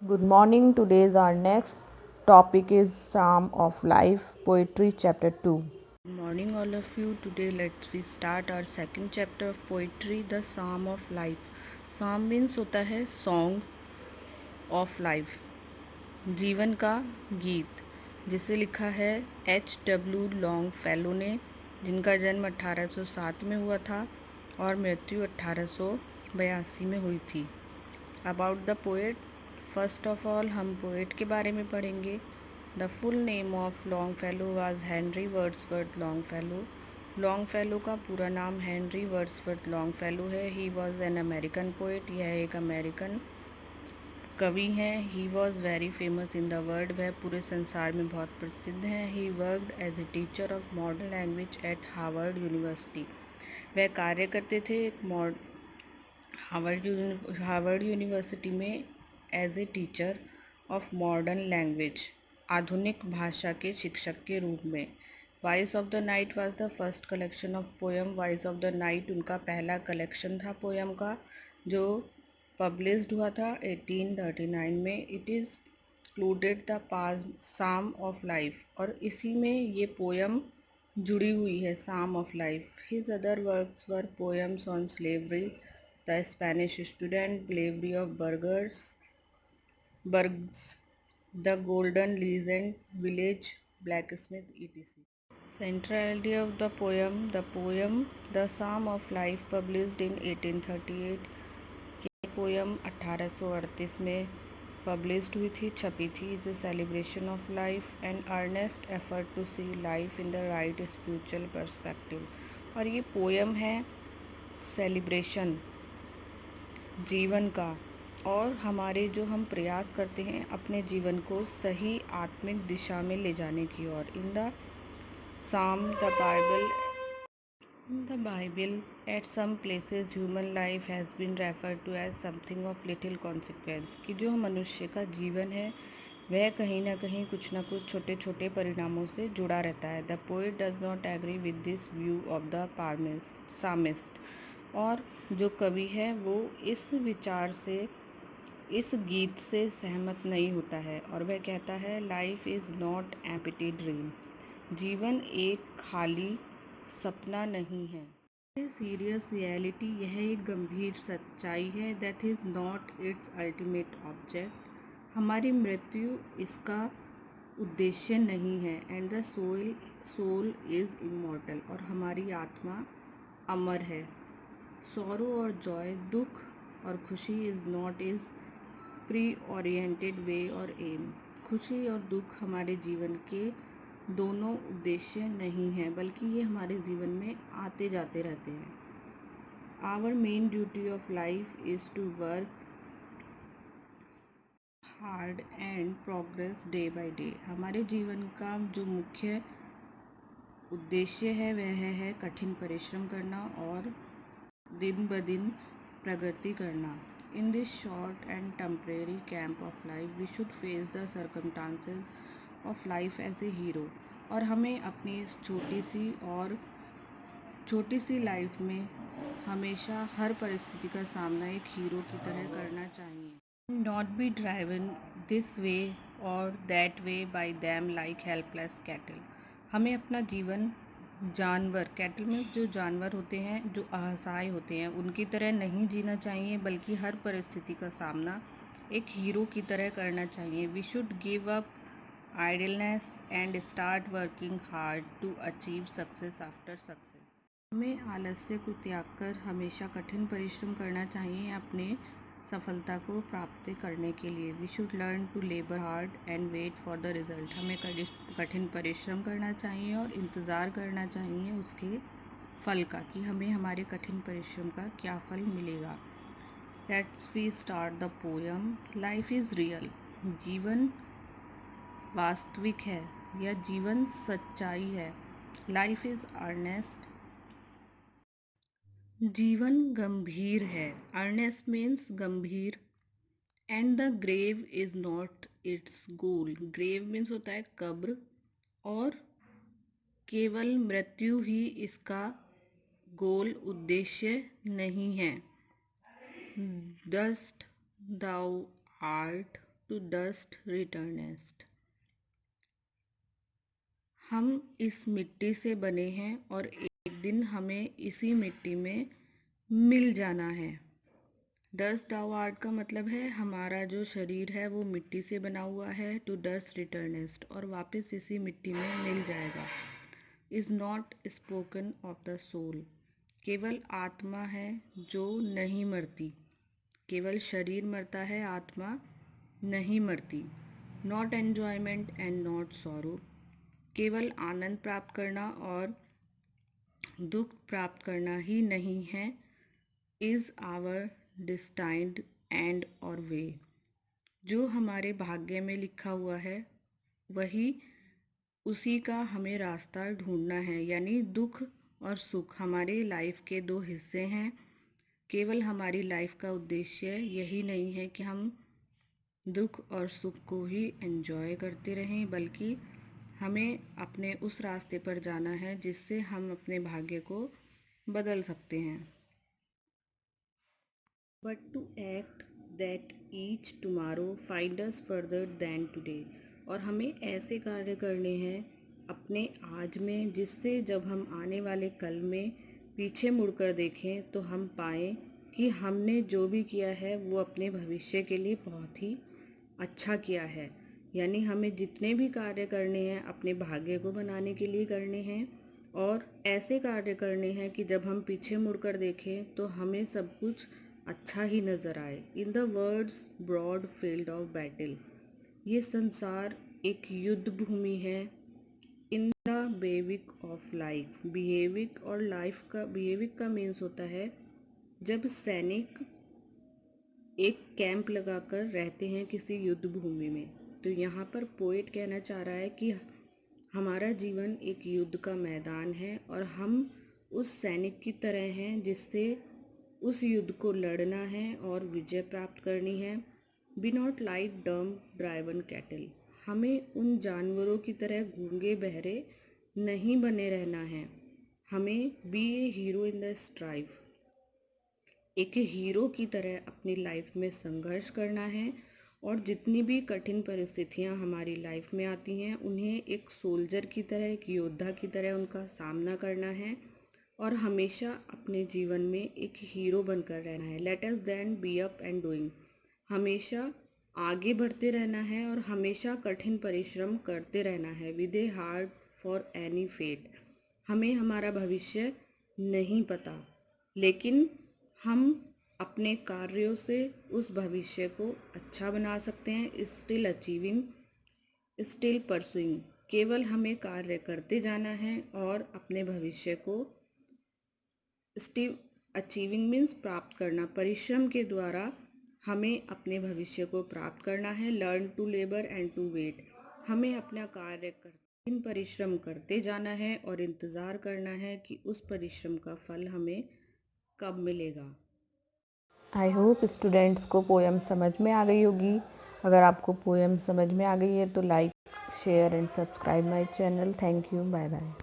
Good morning. Today's our next topic is Psalm of Life, Poetry, Chapter 2. Good morning, all of you. Today, let's we start our second chapter of poetry, the Psalm of Life. Psalm means होता है song of life, जीवन का गीत, जिसे लिखा है H.W. Longfellow ने, जिनका जन्म 1807 में हुआ था और मृत्यु 1882 में हुई थी। About the poet, first of all हम पोएट के बारे में पढ़ेंगे। The full name of Longfellow was Henry Wordsworth Longfellow. Longfellow का पूरा नाम हेनरी वर्ड्सवर्थ लॉन्गफेलो है। He was an American poet, यह एक अमेरिकन कवि हैं। He was very famous in the world, वह पूरे संसार में बहुत प्रसिद्ध हैं। He worked as a teacher of modern language at Harvard University, वह कार्य करते थे हार्वर्ड यूनिवर्सिटी में as a teacher of modern language, आधुनिक भाषा के शिक्षक के रूप में। Voice of the night was the first collection of poem. Voice of the night उनका पहला कलेक्शन था पोएम का, जो पब्लिश्ड हुआ था 1839 में। इट इज़ इंक्लूडेड द पास साम ऑफ लाइफ, और इसी में ये पोएम जुड़ी हुई है, psalm of life. His other works were poems on slavery, the Spanish student, belfry of Bruges, the golden legend, village blacksmith, etc. Centrality of the poem, The Psalm of Life, published in 1838। ये poem 1838 में published हुई थी, छपी थी। Is a celebration of life and earnest effort to see life in the right spiritual perspective. और ये poem है celebration जीवन का, और हमारे जो हम प्रयास करते हैं अपने जीवन को सही आत्मिक दिशा में ले जाने की ओर। In the Psalm, the Bible, at some places human life has been referred to as something of little consequence, कि जो मनुष्य का जीवन है वह कहीं ना कहीं कुछ ना कुछ छोटे छोटे परिणामों से जुड़ा रहता है। The poet does not agree with this view of the psalmist, और जो कवि है वो इस विचार से, इस गीत से सहमत नहीं होता है, और वह कहता है life is not empty dream, जीवन एक खाली सपना नहीं है। सीरियस रियलिटी, यह एक गंभीर सच्चाई है। That is not its ultimate object, हमारी मृत्यु इसका उद्देश्य नहीं है। And the soul is immortal, और हमारी आत्मा अमर है। सॉरो और जॉय, दुख और खुशी, is not is pre oriented way और एम, खुशी और दुख हमारे जीवन के दोनों उद्देश्य नहीं हैं, बल्कि ये हमारे जीवन में आते जाते रहते हैं। Our main duty of life is to work hard and progress day by day, हमारे जीवन का जो मुख्य उद्देश्य है वह है कठिन परिश्रम करना और दिन ब दिन प्रगति करना। In this short and temporary camp of life we should face the circumstances of life as a hero, और हमें अपनी इस छोटी सी लाइफ में हमेशा हर परिस्थिति का सामना एक हीरो की तरह करना चाहिए। Not be driven this way और that way by them like helpless cattle, हमें अपना जीवन जानवर, कैटल में जो जानवर होते हैं जो असहाय होते हैं उनकी तरह नहीं जीना चाहिए, बल्कि हर परिस्थिति का सामना एक हीरो की तरह करना चाहिए। We should give up idleness and start working hard to achieve success after success, हमें आलस्य को त्याग कर हमेशा कठिन परिश्रम करना चाहिए अपने सफलता को प्राप्त करने के लिए। We should learn to labour hard and wait for the result, हमें कठिन परिश्रम करना चाहिए और इंतज़ार करना चाहिए उसके फल का, कि हमें हमारे कठिन परिश्रम का क्या फल मिलेगा। Let's we start the poem. Life is real, जीवन वास्तविक है या जीवन सच्चाई है। लाइफ इज़ अर्नेस्ट, जीवन गंभीर है। अर्नेस्ट मीन्स गंभीर। And the grave is not its goal, grave means होता है कब्र, और केवल मृत्यु ही इसका गोल उद्देश्य नहीं है। Dust thou art to dust returnest. हम इस मिट्टी से बने हैं और एक दिन हमें इसी मिट्टी में मिल जाना है। डस्ट डाउट का मतलब है हमारा जो शरीर है वो मिट्टी से बना हुआ है, टू डस्ट रिटर्नेस्ट, और वापस इसी मिट्टी में मिल जाएगा। Is not spoken of the soul, केवल आत्मा है जो नहीं मरती। केवल शरीर मरता है, आत्मा नहीं मरती। Not enjoyment and not sorrow, केवल आनंद प्राप्त करना और दुख प्राप्त करना ही नहीं है। इज़ आवर डिस्टाइंड एंड और वे, जो हमारे भाग्य में लिखा हुआ है वही उसी का हमें रास्ता ढूंढना है। यानी दुख और सुख हमारे लाइफ के दो हिस्से हैं। केवल हमारी लाइफ का उद्देश्य यही नहीं है कि हम दुख और सुख को ही एंजॉय करते रहें, बल्कि हमें अपने उस रास्ते पर जाना है जिससे हम अपने भाग्य को बदल सकते हैं। But to act that each tomorrow find us further than today, और हमें ऐसे कार्य करने हैं अपने आज में जिससे जब हम आने वाले कल में पीछे मुड़कर देखें तो हम पाएं कि हमने जो भी किया है वो अपने भविष्य के लिए बहुत ही अच्छा किया है। यानी हमें जितने भी कार्य करने हैं अपने भाग्य को बनाने के लिए करने हैं, और ऐसे कार्य करने हैं कि जब हम पीछे मुड़कर देखें तो हमें सब कुछ अच्छा ही नज़र आए। In the world's broad field of battle, ये संसार एक युद्ध भूमि है। In the bivouac of life, bivouac और लाइफ का, बिहेविक का मीन्स होता है जब सैनिक एक कैंप लगाकर रहते हैं किसी युद्ध भूमि में। तो यहाँ पर पोएट कहना चाह रहा है कि हमारा जीवन एक युद्ध का मैदान है और हम उस सैनिक की तरह हैं जिससे उस युद्ध को लड़ना है और विजय प्राप्त करनी है। Be not like dumb driven cattle, हमें उन जानवरों की तरह गूंगे बहरे नहीं बने रहना है। हमें be a hero in the strife, एक हीरो की तरह अपनी लाइफ में संघर्ष करना है, और जितनी भी कठिन परिस्थितियां हमारी लाइफ में आती हैं उन्हें एक सोल्जर की तरह, एक योद्धा की तरह उनका सामना करना है और हमेशा अपने जीवन में एक हीरो बनकर रहना है। Let us then be up and doing, हमेशा आगे बढ़ते रहना है और हमेशा कठिन परिश्रम करते रहना है। With a heart for any fate, हमें हमारा भविष्य नहीं पता, लेकिन हम अपने कार्यों से उस भविष्य को अच्छा बना सकते हैं। स्टिल अचीविंग, स्टिल परसुइंग, केवल हमें कार्य करते जाना है और अपने भविष्य को, स्टिल अचीविंग मीन्स प्राप्त करना, परिश्रम के द्वारा हमें अपने भविष्य को प्राप्त करना है। Learn to labour and to wait, हमें अपना कार्य कठिन परिश्रम करते जाना है और इंतज़ार करना है कि उस परिश्रम का फल हमें कब मिलेगा। आई होप स्टूडेंट्स को पोएम समझ में आ गई होगी। अगर आपको पोएम समझ में आ गई है तो like, share and subscribe my channel. Thank you, bye bye.